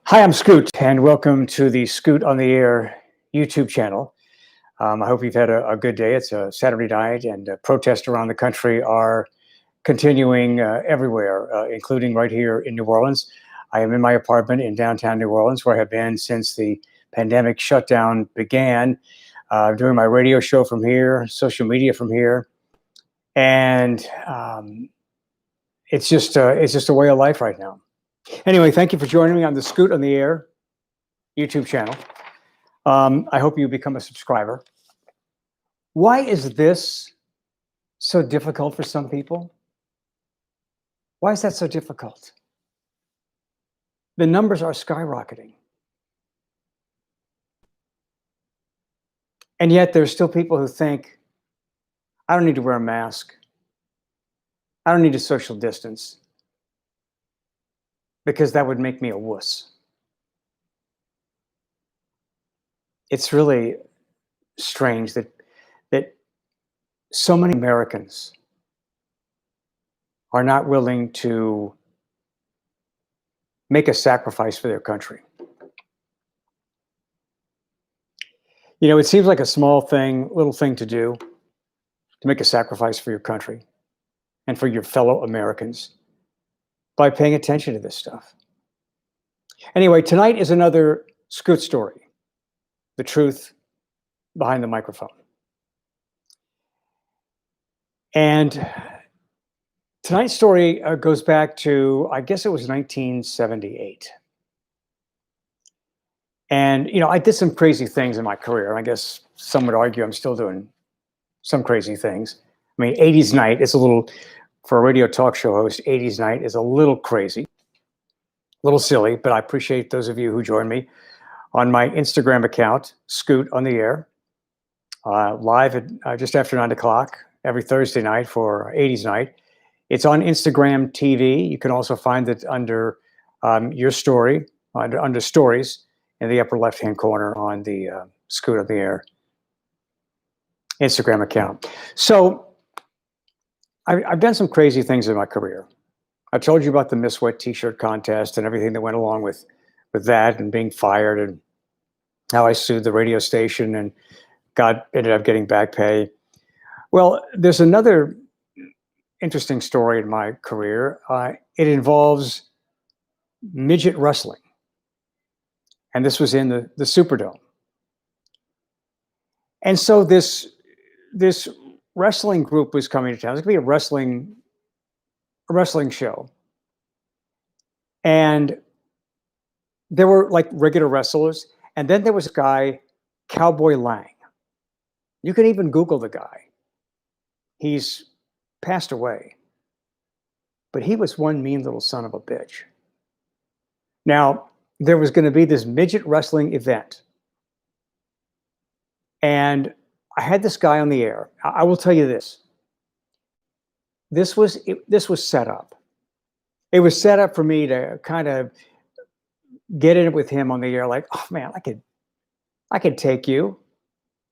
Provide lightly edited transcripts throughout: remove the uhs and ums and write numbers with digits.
Hi, I'm Scoot, and welcome to the Scoot on the Air YouTube channel. I hope you've had a good day. It's a Saturday night, and protests around the country are continuing everywhere, including right here in New Orleans. I am in my apartment in downtown New Orleans, where I have been since the pandemic shutdown began, doing my radio show from here, social media from here, and it's just a way of life right now. Anyway, thank you for joining me on the Scoot on the Air YouTube channel. I hope you become a subscriber. Why is this so difficult for some people? Why is that so difficult? The numbers are skyrocketing. And yet there's still people who think, I don't need to wear a mask. I don't need to social distance because that would make me a wuss. It's really strange that so many Americans are not willing to make a sacrifice for their country. You know, it seems like a small thing, little thing to do, to make a sacrifice for your country and for your fellow Americans by paying attention to this stuff. Anyway, tonight is another Scoot story, the truth behind the microphone. And tonight's story goes back to, I guess it was 1978. And, you know, I did some crazy things in my career. I guess some would argue I'm still doing some crazy things. I mean, 80s night is a little, for a radio talk show host, 80s night is a little crazy, a little silly, but I appreciate those of you who join me on my Instagram account, Scoot on the Air, live at just after 9 o'clock every Thursday night for 80s night. It's on Instagram TV. You can also find it under your story, under stories in the upper left-hand corner on the Scoot on the Air Instagram account. So I've done some crazy things in my career. I told you about the Miss Wet t-shirt contest and everything that went along with that and being fired and how I sued the radio station and ended up getting back pay. Well, there's another interesting story in my career. It involves midget wrestling. And this was in the Superdome. And so this wrestling group was coming to town. It was going to be a wrestling show. And there were like regular wrestlers. And then there was a guy, Cowboy Lang. You can even Google the guy. He's passed away. But he was one mean little son of a bitch. Now, there was going to be this midget wrestling event. And I had this guy on the air. I will tell you this. This was set up. It was set up for me to kind of get in it with him on the air like, oh man, I could take you.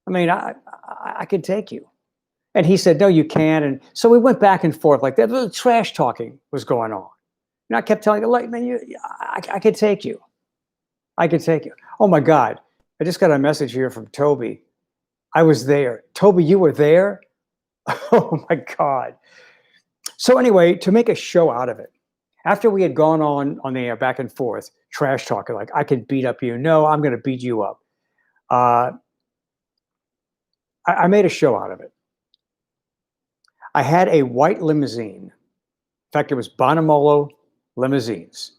I mean, I could take you. And he said, no, you can't. And so we went back and forth like that. The trash talking was going on. And I kept telling him, like, man, I could take you. I could take you. Oh my God. I just got a message here from Toby. I was there. Toby, you were there? Oh my God. So anyway, to make a show out of it, after we had gone on the air back and forth, trash talking, like I could beat up you. No, I'm going to beat you up. I made a show out of it. I had a white limousine. In fact, it was Bonamolo Limousines,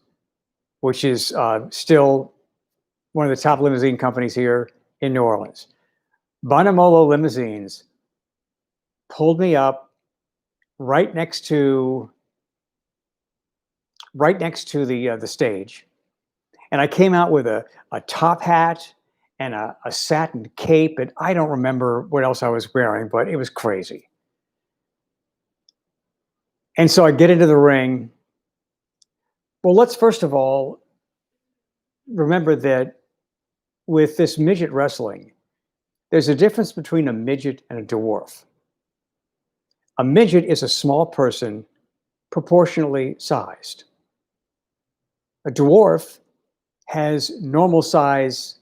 which is still one of the top limousine companies here in New Orleans. Bonamolo Limousines pulled me up right next to the stage, and I came out with a top hat and a satin cape, and I don't remember what else I was wearing, but it was crazy. And so I get into the ring. Well, let's first of all remember that with this midget wrestling, there's a difference between a midget and a dwarf. A midget is a small person proportionally sized. A dwarf has normal size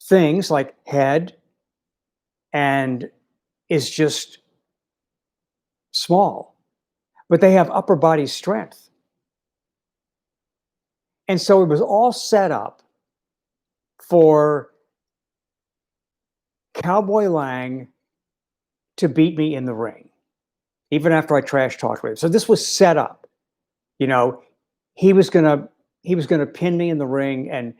things like head and is just small, but they have upper body strength. And so it was all set up for Cowboy Lang to beat me in the ring, even after I trash talked with him. So this was set up. You know, he was gonna pin me in the ring, and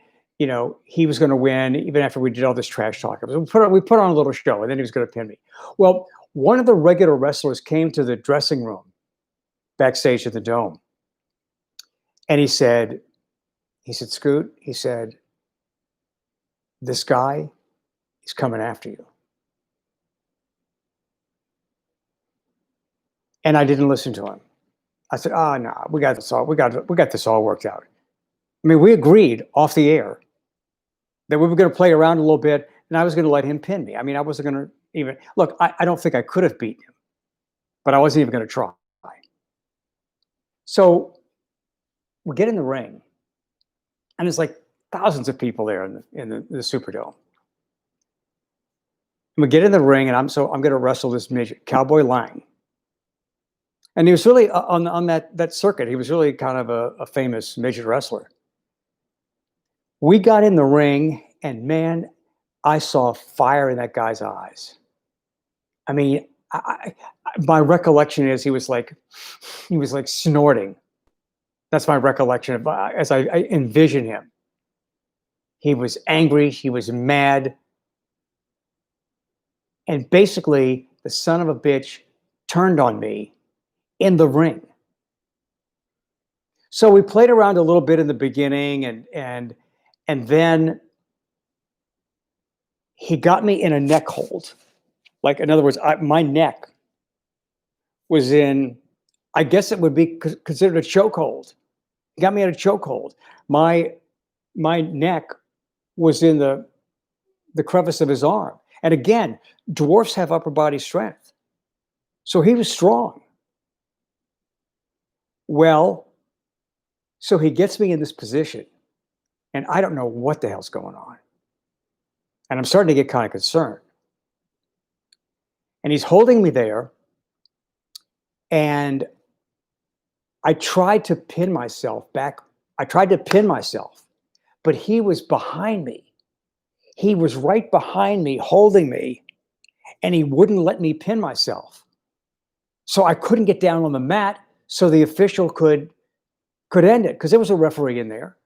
he was gonna win even after we did all this trash talk. We put on a little show, and then he was gonna pin me. Well, one of the regular wrestlers came to the dressing room backstage at the Dome, and he said, Scoot, he said, this guy is coming after you. And I didn't listen to him. I said, "Oh no, we got this all worked out." I mean, we agreed off the air that we were going to play around a little bit, and I was going to let him pin me. I mean, I wasn't going to even look. I don't think I could have beaten him, but I wasn't even going to try. So we get in the ring, and there's like thousands of people there in the Superdome. And we get in the ring, and I'm going to wrestle this midget, Cowboy Lang. And he was really on that circuit. He was really kind of a famous midget wrestler. We got in the ring, and man, I saw fire in that guy's eyes. I mean, my recollection is he was like snorting. That's my recollection as I envision him. He was angry. He was mad. And basically, the son of a bitch turned on me in the ring. So we played around a little bit in the beginning, and then he got me in a neck hold. Like, in other words, my neck was in, I guess it would be considered a chokehold. He got me in a chokehold. My neck was in the crevice of his arm. And again, dwarfs have upper body strength. So he was strong. Well, so he gets me in this position, and I don't know what the hell's going on. And I'm starting to get kind of concerned. And he's holding me there, and I tried to pin myself back. I tried to pin myself, but he was behind me. He was right behind me, holding me, and he wouldn't let me pin myself. So I couldn't get down on the mat so the official could end it, because there was a referee in there.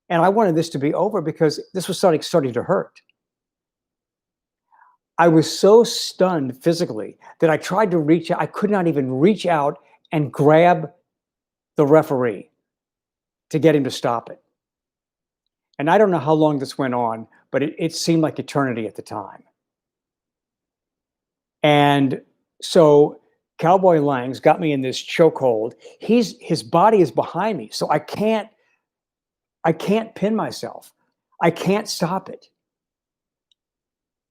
And I wanted this to be over because this was starting to hurt. I was so stunned physically that I tried to reach out. I could not even reach out and grab the referee to get him to stop it. And I don't know how long this went on, but it seemed like eternity at the time. And so Cowboy Lang's got me in this chokehold. His body is behind me, so I can't pin myself. I can't stop it.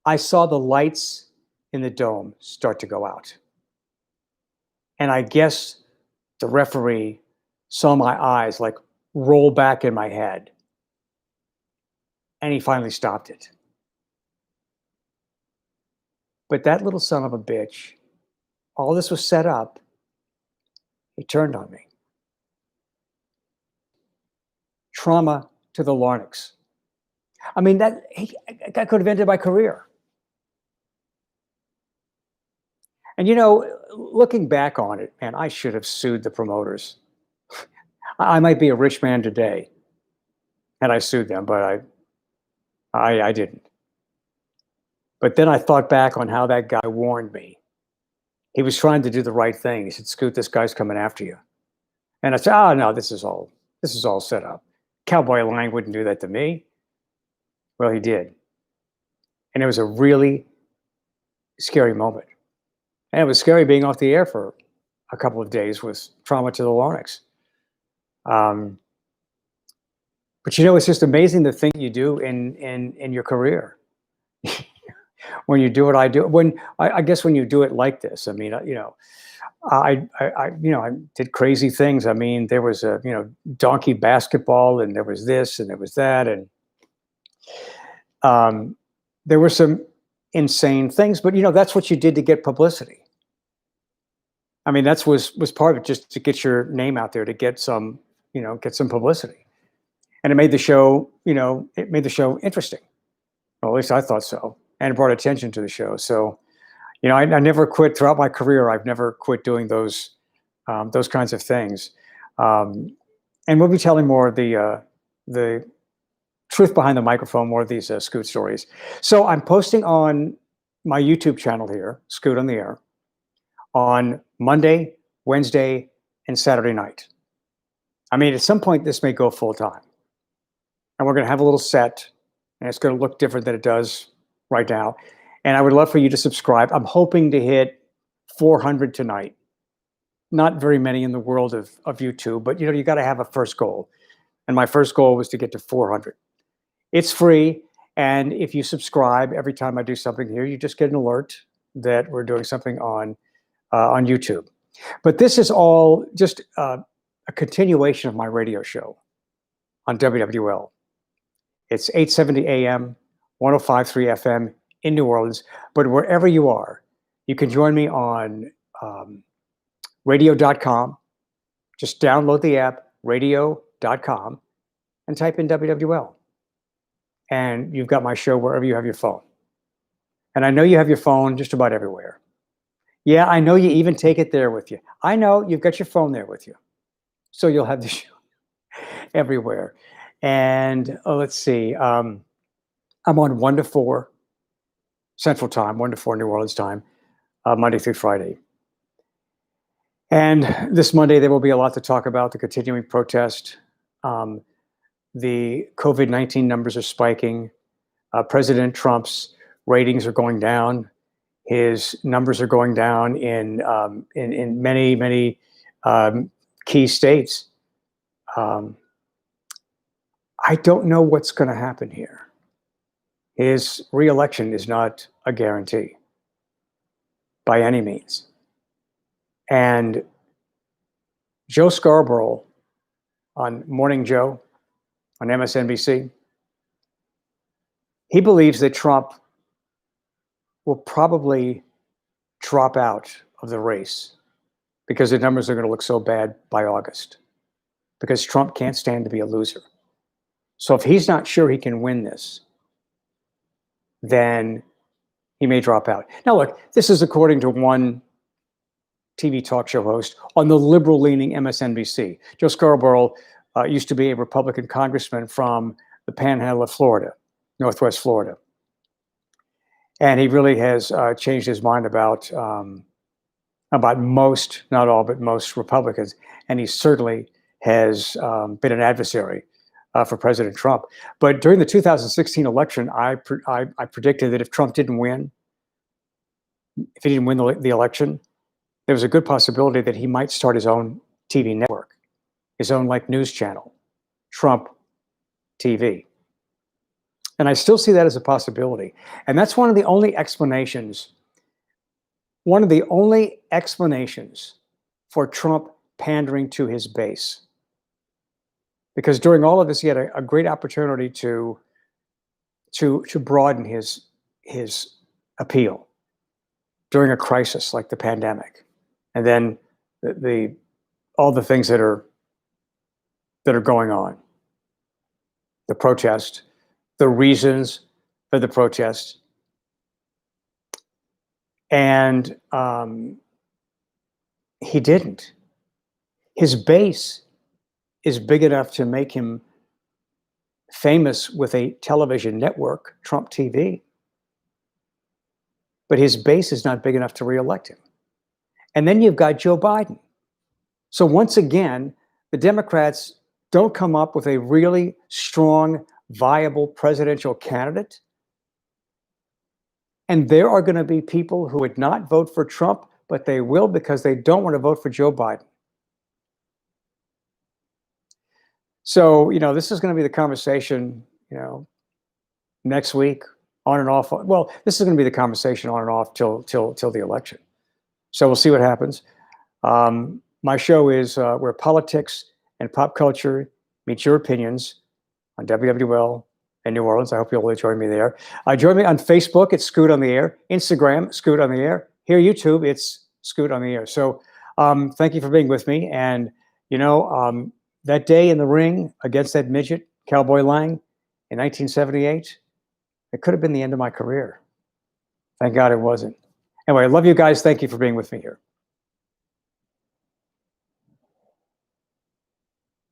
I saw the lights in the dome start to go out. And I guess the referee saw my eyes like roll back in my head. And he finally stopped it. But that little son of a bitch, all this was set up, he turned on me. Trauma to the larynx. I mean, that could have ended my career. And looking back on it, man, I should have sued the promoters. I might be a rich man today, and I sued them, but I didn't. But then I thought back on how that guy warned me. He was trying to do the right thing. He said, "Scoot, this guy's coming after you." And I said, "Oh no, this is all set up. Cowboy Lang wouldn't do that to me." Well, he did. And it was a really scary moment. And it was scary being off the air for a couple of days with trauma to the larynx. But it's just amazing the thing you do in your career. When you do what I do, I guess when you do it like this, I mean, I did crazy things. I mean, there was a, donkey basketball, and there was this, and there was that, and um, there were some insane things. But that's what you did to get publicity. I mean, was part of it, just to get your name out there, to get some publicity, and it made the show interesting. Well, at least I thought so, and it brought attention to the show. So, I never quit throughout my career. I've never quit doing those kinds of things. Um, and we'll be telling more of the truth behind the microphone, more of these Scoot stories. So I'm posting on my YouTube channel here, Scoot on the Air, on Monday, Wednesday, and Saturday night. I mean, at some point, this may go full time, and we're going to have a little set, and it's going to look different than it does right now. And I would love for you to subscribe. I'm hoping to hit 400 tonight. Not very many in the world of YouTube, but you got to have a first goal. And my first goal was to get to 400. It's free. And if you subscribe, every time I do something here, you just get an alert that we're doing something on YouTube. But this is all just a continuation of my radio show on WWL. It's 870 AM, 105.3 FM in New Orleans. But wherever you are, you can join me on radio.com. Just download the app, radio.com, and type in WWL. And you've got my show wherever you have your phone. And I know you have your phone just about everywhere. Yeah, I know you even take it there with you. I know you've got your phone there with you. So you'll have the show everywhere. And let's see. I'm on 1 to 4 Central Time, 1 to 4 New Orleans time, Monday through Friday. And this Monday, there will be a lot to talk about: the continuing protest. The COVID-19 numbers are spiking. President Trump's ratings are going down. His numbers are going down in many, many key states. I don't know what's going to happen here. His reelection is not a guarantee by any means. And Joe Scarborough on Morning Joe on MSNBC, he believes that Trump will probably drop out of the race because the numbers are going to look so bad by August, because Trump can't stand to be a loser. So if he's not sure he can win this, then he may drop out. Now, look, this is according to one TV talk show host on the liberal-leaning MSNBC. Joe Scarborough used to be a Republican congressman from the Panhandle of Florida, Northwest Florida. And he really has changed his mind about most, not all, but most Republicans. And he certainly has been an adversary for President Trump. But during the 2016 election, I predicted that if Trump didn't win, if he didn't win the election, there was a good possibility that he might start his own TV network, his own news channel, Trump TV. And I still see that as a possibility. And that's one of the only explanations for Trump pandering to his base. Because during all of this, he had a great opportunity to broaden his appeal during a crisis like the pandemic. And then all the things that are going on, the protest, the reasons for the protest, and he didn't. His base is big enough to make him famous with a television network, Trump TV, but his base is not big enough to reelect him. And then you've got Joe Biden. So once again, the Democrats don't come up with a really strong, viable presidential candidate. And there are going to be people who would not vote for Trump, but they will because they don't want to vote for Joe Biden. So, this is going to be the conversation, next week, on and off. Well, this is going to be the conversation on and off till the election. So we'll see what happens. My show is where politics and pop culture meet your opinions on WWL in New Orleans. I hope you'll join me there. Join me on Facebook. It's Scoot on the Air. Instagram, Scoot on the Air. Here, YouTube, it's Scoot on the Air. So thank you for being with me. And, that day in the ring against that midget, Cowboy Lang, in 1978, it could have been the end of my career. Thank God it wasn't. Anyway, I love you guys. Thank you for being with me here.